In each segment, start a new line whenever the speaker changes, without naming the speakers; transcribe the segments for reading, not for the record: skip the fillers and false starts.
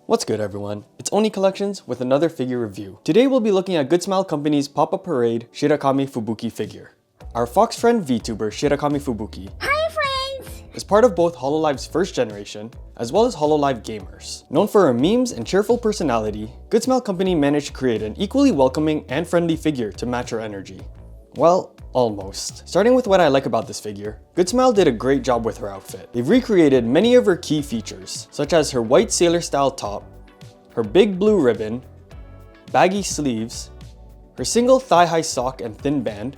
What's good everyone? It's Oni Collections with another figure review. Today we'll be looking at Good Smile Company's Pop-Up Parade Shirakami Fubuki figure. Our Fox friend VTuber Shirakami Fubuki is part of both Hololive's first generation as well as Hololive gamers. Known for her memes and cheerful personality, Good Smile Company managed to create an equally welcoming and friendly figure to match her energy. Well, almost. Starting with what I like about this figure, Good Smile did a great job with her outfit. They've recreated many of her key features, such as her white sailor style top, her big blue ribbon, baggy sleeves, her single thigh-high sock and thin band,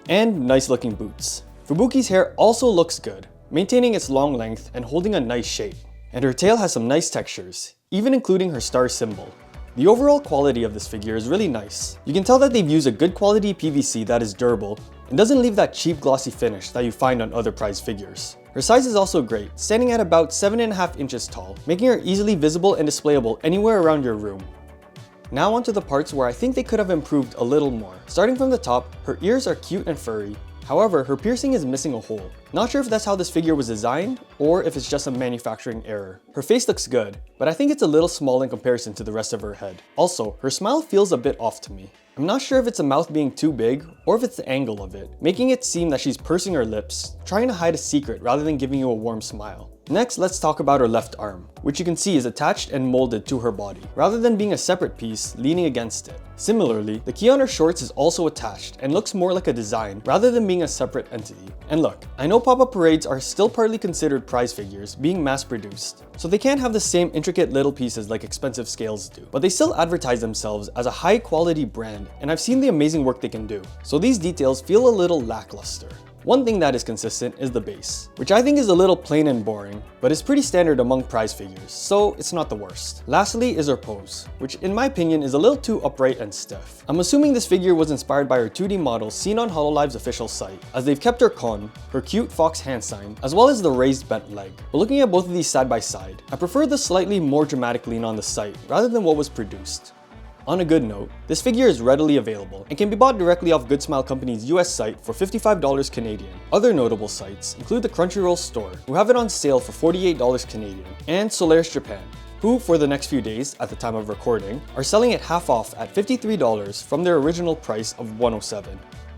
and nice looking boots. Fubuki's hair also looks good, maintaining its long length and holding a nice shape. And her tail has some nice textures, even including her star symbol. The overall quality of this figure is really nice. You can tell that they've used a good quality PVC that is durable and doesn't leave that cheap glossy finish that you find on other prized figures. Her size is also great, standing at about 7.5 inches tall, making her easily visible and displayable anywhere around your room. Now onto the parts where I think they could have improved a little more. Starting from the top, her ears are cute and furry. However, her piercing is missing a hole. Not sure if that's how this figure was designed, or if it's just a manufacturing error. Her face looks good, but I think it's a little small in comparison to the rest of her head. Also, her smile feels a bit off to me. I'm not sure if it's a mouth being too big, or if it's the angle of it, making it seem that she's pursing her lips, trying to hide a secret rather than giving you a warm smile. Next, let's talk about her left arm, which you can see is attached and molded to her body, rather than being a separate piece leaning against it. Similarly, the key on her shorts is also attached and looks more like a design rather than being a separate entity. And look, I know pop-up parades are still partly considered prize figures, being mass-produced, so they can't have the same intricate little pieces like expensive scales do, but they still advertise themselves as a high-quality brand, and I've seen the amazing work they can do, so these details feel a little lackluster. One thing that is consistent is the base, which I think is a little plain and boring, but is pretty standard among prize figures, so it's not the worst. Lastly is her pose, which in my opinion is a little too upright and stiff. I'm assuming this figure was inspired by her 2D models seen on Hololive's official site, as they've kept her con, her cute fox hand sign, as well as the raised bent leg. But looking at both of these side by side, I prefer the slightly more dramatic lean on the site rather than what was produced. On a good note, this figure is readily available and can be bought directly off Good Smile Company's US site for $55 Canadian. Other notable sites include the Crunchyroll store, who have it on sale for $48 Canadian, and Solaris Japan, who for the next few days, at the time of recording, are selling it half off at $53 from their original price of $107.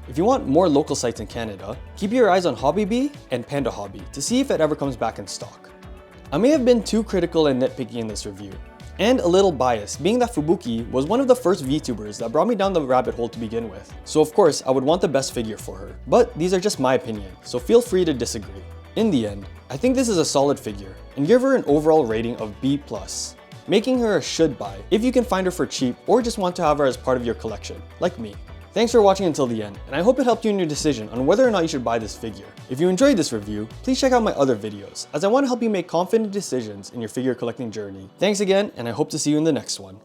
If you want more local sites in Canada, keep your eyes on HobbyBee and Panda Hobby to see if it ever comes back in stock. I may have been too critical and nitpicky in this review, and a little biased, being that Fubuki was one of the first VTubers that brought me down the rabbit hole to begin with. So of course, I would want the best figure for her. But these are just my opinion, so feel free to disagree. In the end, I think this is a solid figure, and give her an overall rating of B+, making her a should buy if you can find her for cheap or just want to have her as part of your collection, like me. Thanks for watching until the end, and I hope it helped you in your decision on whether or not you should buy this figure. If you enjoyed this review, please check out my other videos, as I want to help you make confident decisions in your figure collecting journey. Thanks again, and I hope to see you in the next one.